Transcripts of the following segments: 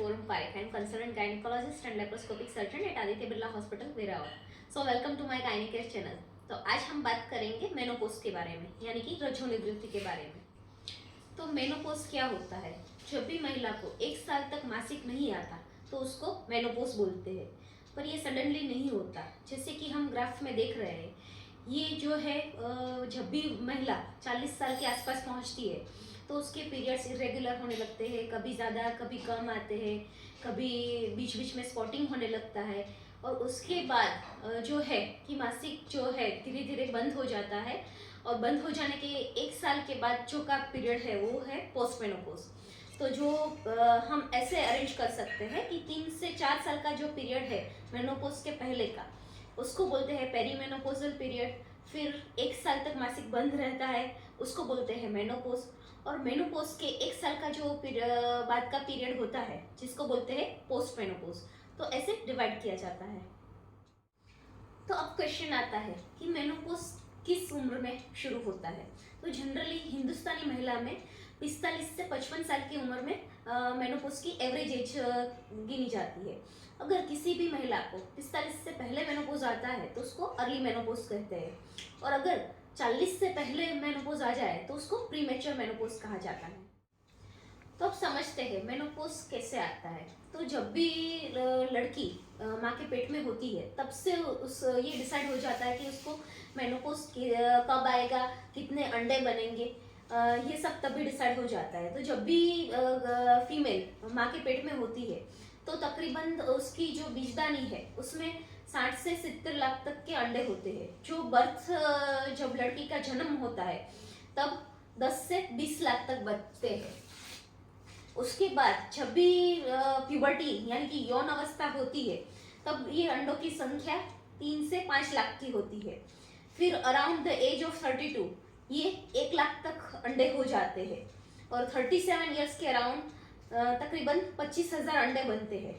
Forum Parekh. I am consultant gynecologist and laparoscopic surgeon at Aditya Birla Hospital, Veeravat. So welcome to my Gynecare channel. तो आज हम बात करेंगे menopause के बारे में, यानी कि रजो निवृत्ति के बारे में। तो मेनोपॉज क्या होता है? जब भी महिला को 1 साल तक मासिक नहीं आता तो उसको मेनोपॉज बोलते हैं, पर ये सडनली नहीं होता। जैसे कि हम ग्राफ में देख रहे हैं, ये जो है जब भी महिला 40 साल के आसपास पहुंचती है तो उसके पीरियड्स इरेगुलर होने लगते हैं, कभी ज़्यादा कभी कम आते हैं, कभी बीच बीच में स्पॉटिंग होने लगता है, और उसके बाद जो है कि मासिक जो है धीरे धीरे बंद हो जाता है, और बंद हो जाने के 1 साल के बाद जो का पीरियड है वो है पोस्ट मेनोपॉज। तो जो हम ऐसे अरेंज कर सकते हैं कि 3 से 4 साल का जो पीरियड है मेनोपॉज के पहले का, उसको बोलते हैं पेरीमेनोपॉजल पीरियड। फिर 1 साल तक मासिक बंद रहता है, उसको बोलते हैं मेनोपॉज। और मेनोपॉज के 1 साल का जो बाद का पीरियड होता है, जिसको बोलते हैं पोस्ट मेनोपॉज। तो ऐसे डिवाइड किया जाता है। तो अब क्वेश्चन आता है कि मेनोपॉज किस उम्र में शुरू होता है? तो जनरली हिंदुस्तानी महिला में 45 से 55 साल की उम्र में मेनोपॉज की एवरेज एज गिनी जाती है। अगर किसी भी महिला को 45 से पहले मेनोपॉज आता है तो उसको अर्ली मेनोपॉज कहते हैं, और अगर 40 से पहले मेनोपॉज आ जाए तो उसको प्रीमेच्योर मेनोपॉज कहा जाता है। तो अब समझते हैं मेनोपॉज कैसे आता है। तो जब भी लड़की माँ के पेट में होती है, तब से उस ये डिसाइड हो जाता है कि उसको मेनोपॉज कब आएगा, कितने अंडे बनेंगे, ये सब तभी डिसाइड हो जाता है। तो जब भी फीमेल माँ के पेट में होती है तो तकरीबन उसकी जो बीजदानी है उसमें 60 से 70 लाख तक के अंडे होते हैं। जो बर्थ जब लड़की का जन्म होता है तब 10 से 20 लाख तक बचते हैं। उसके बाद जब भी प्यूबर्टी यानी कि यौन अवस्था होती है तब ये अंडों की संख्या 3 से 5 लाख की होती है। फिर अराउंड द एज ऑफ 32 ये 1 लाख तक अंडे हो जाते हैं, और 37 इयर्स के अराउंड तकरीबन 25,000 अंडे बनते हैं।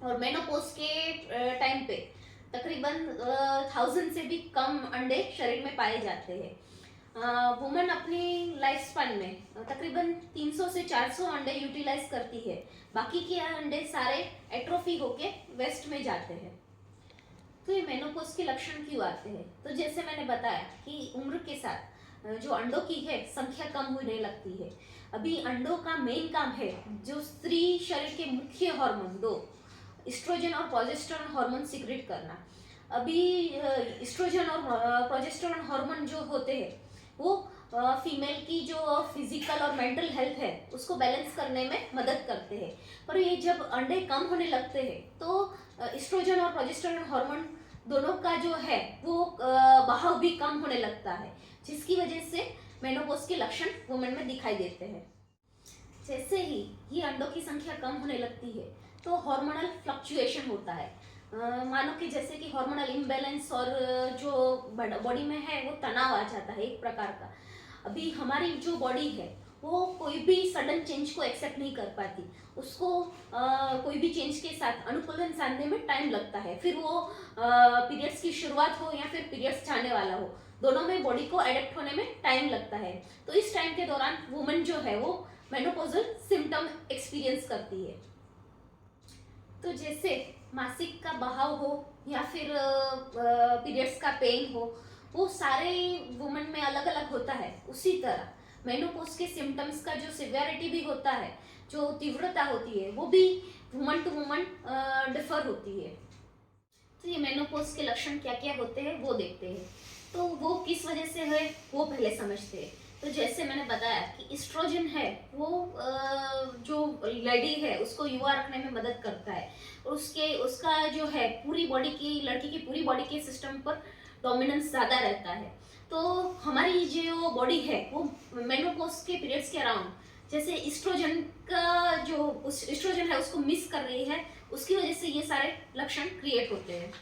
और मेनोपॉज के टाइम पे तकरीबन 1000 से भी कम अंडे शरीर में पाए जाते हैं। वुमन अपनी लाइफ स्पैन में तकरीबन 300 से 400 अंडे यूटिलाइज करती है, बाकी के अंडे सारे एट्रोफी होके वेस्ट में जाते हैं। तो ये मेनोपॉज के लक्षण क्यों आते हैं? तो जैसे मैंने बताया कि उम्र के साथ जो अंडों की है संख्या कम होने लगती है। अभी अंडों का मेन काम है जो स्त्री शरीर के मुख्य हार्मोन 2 एस्ट्रोजन और प्रोजेस्टेरोन हार्मोन सीक्रेट करना। अभी एस्ट्रोजन और प्रोजेस्टेरोन हार्मोन जो होते हैं वो फीमेल की जो फिजिकल और मेंटल हेल्थ है उसको बैलेंस करने में मदद करते हैं। पर ये जब अंडे कम होने लगते हैं तो एस्ट्रोजन और प्रोजेस्टेरोन हार्मोन दोनों का जो है वो बहाव भी कम होने लगता है, जिसकी वजह से मेनोपॉज के लक्षण वुमेन में दिखाई देते हैं। जैसे ही ये अंडों की संख्या कम होने लगती है तो हार्मोनल फ्लक्चुएशन होता है। मानो कि जैसे कि हार्मोनल इम्बैलेंस और जो बॉडी में है वो तनाव आ जाता है एक प्रकार का। अभी हमारी जो बॉडी है वो कोई भी सडन चेंज को एक्सेप्ट नहीं कर पाती, उसको कोई भी चेंज के साथ अनुकूलन साधने में टाइम लगता है। फिर वो पीरियड्स की शुरुआत हो या फिर पीरियड्स जाने वाला हो, दोनों में बॉडी को एडेप्ट होने में टाइम लगता है। तो इस टाइम के दौरान वुमन जो है वो मेनोपॉजल सिम्टम एक्सपीरियंस करती है। तो जैसे मासिक का बहाव हो या फिर पीरियड्स का पेन हो, वो सारे वुमन में अलग अलग होता है। उसी तरह मेनोपॉज के सिम्टम्स का जो सिवियरिटी भी होता है, जो तीव्रता होती है, वो भी वुमन टू वुमन डिफर होती है। तो ये मेनोपॉज के लक्षण क्या क्या होते हैं वो देखते हैं। तो वो किस वजह से है वो पहले समझते हैं। तो जैसे मैंने बताया कि एस्ट्रोजन है वो जो लेडी है उसको युवा रखने में मदद करता है, और उसका जो है पूरी बॉडी की लड़की की पूरी बॉडी के सिस्टम पर डोमिनेंस ज़्यादा रहता है। तो हमारी जो बॉडी है वो मेनोपॉज के पीरियड्स के अराउंड जैसे एस्ट्रोजन का जो उस एस्ट्रोजन है उसको मिस कर रही है, उसकी वजह से ये सारे लक्षण क्रिएट होते हैं।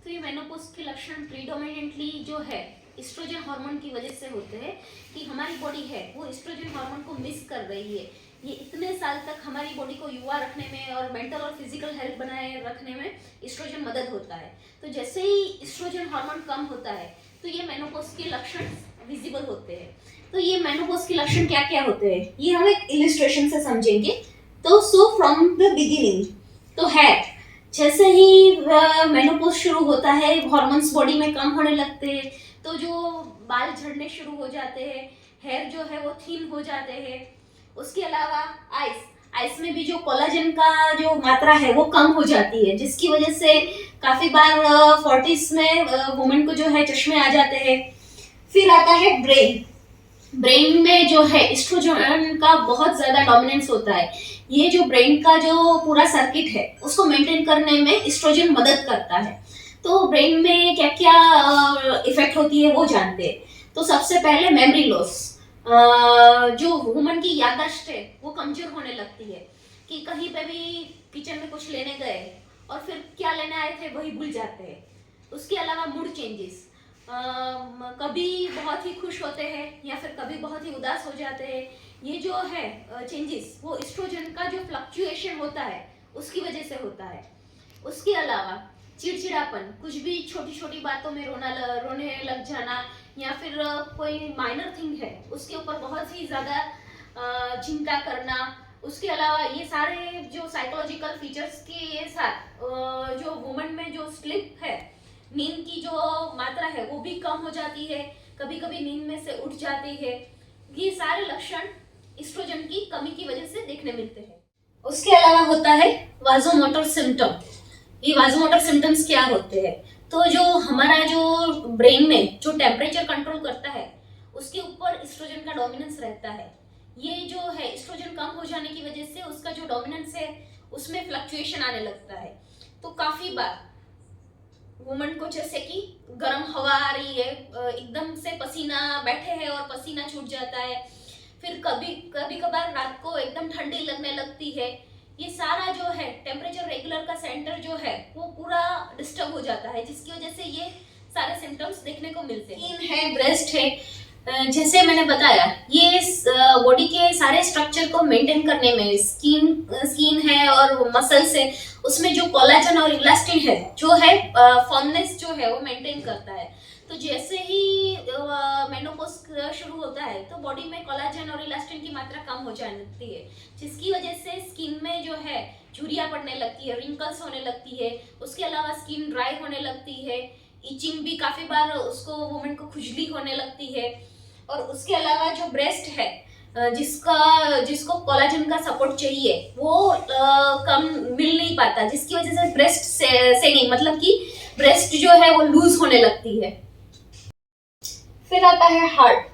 तो ये मेनोपॉज के लक्षण प्रीडोमिनेंटली जो है एस्ट्रोजन हार्मोन की वजह से होते हैं कि हमारी बॉडी है वो एस्ट्रोजन हार्मोन को मिस कर रही है। ये इतने साल तक हमारी बॉडी को युवा रखने में और मेंटल और फिजिकल हेल्थ बनाए रखने में एस्ट्रोजन मदद होता है। तो जैसे ही एस्ट्रोजन हार्मोन कम होता है तो ये मेनोपॉज के लक्षण विजिबल होते हैं। तो ये मेनोपॉज के लक्षण क्या क्या होते हैं ये हम एक इलिस्ट्रेशन से समझेंगे। तो सो फ्रॉम द बिगिनिंग तो है, जैसे ही मेनोपॉज शुरू होता है हार्मोन्स बॉडी में कम होने लगते हैं, तो जो बाल झड़ने शुरू हो जाते हैं, हेयर जो है वो थिन हो जाते हैं। उसके अलावा आइस आइस में भी जो कोलाजन का जो मात्रा है वो कम हो जाती है, जिसकी वजह से काफी बार 40s में वुमेन को जो है चश्मे आ जाते हैं। फिर आता है ब्रेन। ब्रेन में जो है एस्ट्रोजन का बहुत ज्यादा डोमिनेंस होता है। ये जो ब्रेन का जो पूरा सर्किट है उसको मेंटेन करने में एस्ट्रोजन मदद करता है। तो ब्रेन में क्या क्या इफेक्ट होती है वो जानते हैं। तो सबसे पहले मेमोरी लॉस, जो वुमन की याददाश्त है वो कमजोर होने लगती है, कि कहीं पे भी किचन में कुछ लेने गए और फिर क्या लेने आए थे वही भूल जाते हैं। उसके अलावा मूड चेंजेस, कभी बहुत ही खुश होते हैं या फिर कभी बहुत ही उदास हो जाते हैं। ये जो है चेंजेस वो एस्ट्रोजन का जो फ्लक्चुएशन होता है उसकी वजह से होता है। उसके अलावा चिड़चिड़ापन, कुछ भी छोटी छोटी बातों में रोने लग जाना, या फिर कोई माइनर थिंग है उसके ऊपर बहुत ही ज्यादा चिंता करना। उसके अलावा ये सारे जो साइकोलॉजिकल फीचर्स के साथ जो वुमन में जो स्लिप है, नींद की जो मात्रा है वो भी कम हो जाती है, कभी कभी नींद में से उठ जाती है। ये सारे लक्षण एस्ट्रोजन की कमी की वजह से देखने मिलते हैं। उसके अलावा होता है वाजोमोटर सिम्टम। ये वाजोमोटर सिम्टम्स क्या होते हैं? तो जो हमारा जो ब्रेन में जो टेम्परेचर कंट्रोल करता है उसके ऊपर एस्ट्रोजन का डोमिनेंस रहता है। ये जो है एस्ट्रोजन कम हो जाने की वजह से उसका जो डोमिनेंस है उसमें फ्लक्चुएशन आने लगता है। तो काफी बार वुमन को जैसे कि गर्म हवा आ रही है, एकदम से पसीना, बैठे हैं और पसीना छूट जाता है, फिर कभी कभी कभार रात को एकदम ठंडी लगने लगती है। ये सारा जो है टेम्परेचर रेगुलर का सेंटर जो है वो पूरा डिस्टर्ब हो जाता है, जिसकी वजह से ये सारे सिम्टम्स देखने को मिलते हैं। स्किन है, ब्रेस्ट है, जैसे मैंने बताया ये बॉडी के सारे स्ट्रक्चर को मेंटेन करने में स्किन है और मसल्स है, उसमें जो कोलाजन और इलास्टिन है जो है फर्मनेस जो है वो मेंटेन करता है। तो जैसे ही मेनोपॉज शुरू होता है तो बॉडी में कोलाजन और इलास्टिन की मात्रा कम हो जाती है, जिसकी वजह से स्किन में जो है झुर्रियां पड़ने लगती है, रिंकल्स होने लगती है। उसके अलावा स्किन ड्राई होने लगती है, इचिंग भी काफी बार उसको वुमेन को खुजली होने लगती है। और उसके अलावा जो ब्रेस्ट है जिसको कोलाजन का सपोर्ट चाहिए वो कम मिल नहीं पाता, जिसकी वजह से ब्रेस्ट सेगिंग मतलब कि ब्रेस्ट जो है वो लूज होने लगती है। फिर आता है हार्ट,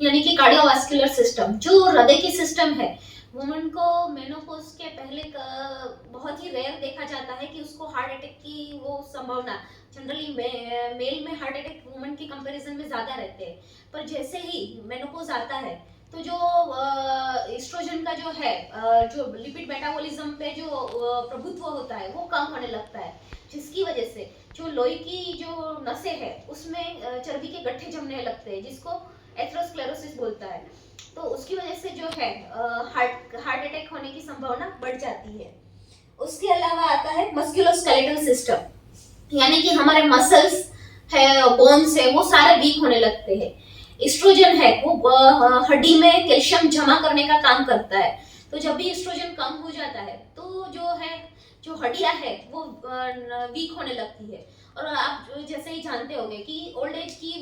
यानी कि कार्डियोवास्कुलर सिस्टम, जो हृदय की सिस्टम है। वुमन को मेनोपॉज के पहले बहुत ही रेयर देखा जाता है कि उसको हार्ट अटैक की वो संभावना, जनरली मेल में हार्ट अटैक वुमन की कंपैरिजन में ज्यादा रहते हैं। पर जैसे ही मेनोपॉज आता है तो जो एस्ट्रोजन का जो है जो लिपिड मेटाबॉलिज्म पे जो प्रभुत्व होता है वो कम होने लगता है, जिसकी वजह से जो लोही की जो नसें है उसमें चर्बी के गड्ढे जमने लगते हैं, जिसको एथेरोस्क्लेरोसिस बोलता है। तो उसकी वजह से जो है हार्ट अटैक होने की संभावना बढ़ जाती है। उसके अलावा आता है मस्कुलोस्केलेटल सिस्टम, यानी कि हमारे मसल्स है, बोन्स है, वो सारे वीक होने लगते हैं। एस्ट्रोजन है वो हड्डी में कैल्शियम जमा करने का काम करता है। तो जब भी एस्ट्रोजन कम हो जाता है तो जो हड्डियां है वो वीक होने लगती है। और आप जैसे ही जानते होंगे कि ओल्ड एज की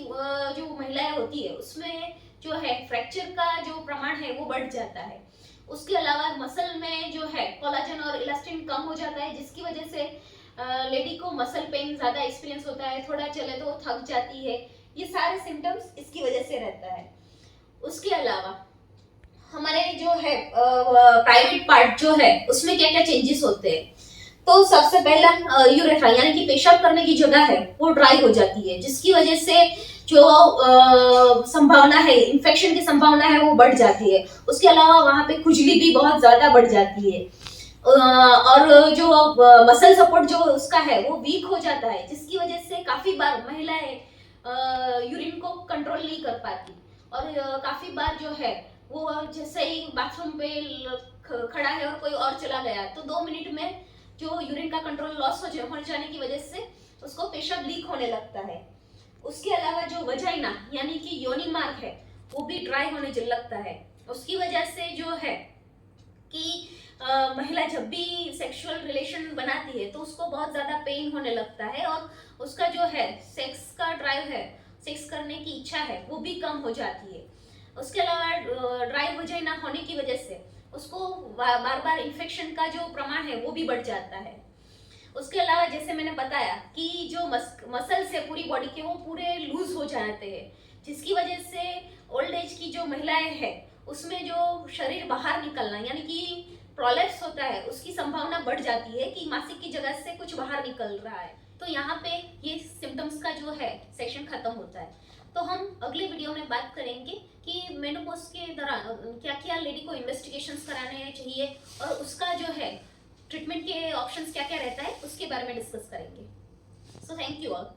जो महिलाएं होती है उसमें जो है फ्रैक्चर का जो प्रमाण है वो बढ़ जाता है। उसके अलावा मसल में जो है कोलाजन और इलास्टिन कम हो जाता है, जिसकी वजह से लेडी को मसल पेन ज्यादा एक्सपीरियंस होता है, थोड़ा चले तो थक जाती है। ये सारे सिम्टम्स इसकी वजह से रहता है। उसके अलावा हमारे जो है प्राइवेट पार्ट जो है उसमें क्या क्या चेंजेस होते हैं? तो सबसे पहला यूरेथ्रा, यानी कि पेशाब करने की जगह है वो ड्राई हो जाती है, जिसकी वजह से जो संभावना है इन्फेक्शन की संभावना है वो बढ़ जाती है। उसके अलावा वहां पे खुजली भी बहुत ज्यादा बढ़ जाती है। और जो मसल सपोर्ट जो उसका है वो वीक हो जाता है, जिसकी वजह से काफी बार महिलाएं यूरिन को कंट्रोल नहीं कर पाती। और काफी बार जो है वो जैसे ही बाथरूम पे खड़ा है और कोई और चला गया तो 2 मिनट में जो यूरिन का कंट्रोल लॉस हो जाने की वजह से उसको पेशाब लीक होने लगता है। उसके अलावा जो वजाइना यानी कि योनि मार्ग है वो भी ड्राई होने लगता है। उसकी वजह से जो है कि महिला जब भी सेक्सुअल रिलेशन बनाती है तो उसको बहुत ज़्यादा पेन होने लगता है और उसका जो है सेक्स का ड्राइव है, सेक्स करने की इच्छा है, वो भी कम हो जाती है। उसके अलावा ड्राई वजाइना होने की वजह से उसको बार बार इन्फेक्शन का जो प्रमाण है वो भी बढ़ जाता है। उसके अलावा जैसे मैंने बताया कि जो मसल्स है पूरी बॉडी के वो पूरे लूज हो जाते हैं, जिसकी वजह से ओल्ड एज की जो महिलाएं हैं उसमें जो शरीर बाहर निकलना यानी कि प्रोलेप्स होता है उसकी संभावना बढ़ जाती है कि मासिक की जगह से कुछ बाहर निकल रहा है। तो यहाँ पे ये सिम्टम्स का जो है सेक्शन खत्म होता है। तो हम अगले वीडियो में बात करेंगे कि मेनोपॉज के दौरान क्या क्या लेडी को इन्वेस्टिगेशंस कराने चाहिए और उसका जो है ट्रीटमेंट के ऑप्शंस क्या क्या रहता है उसके बारे में डिस्कस करेंगे। So thank you all.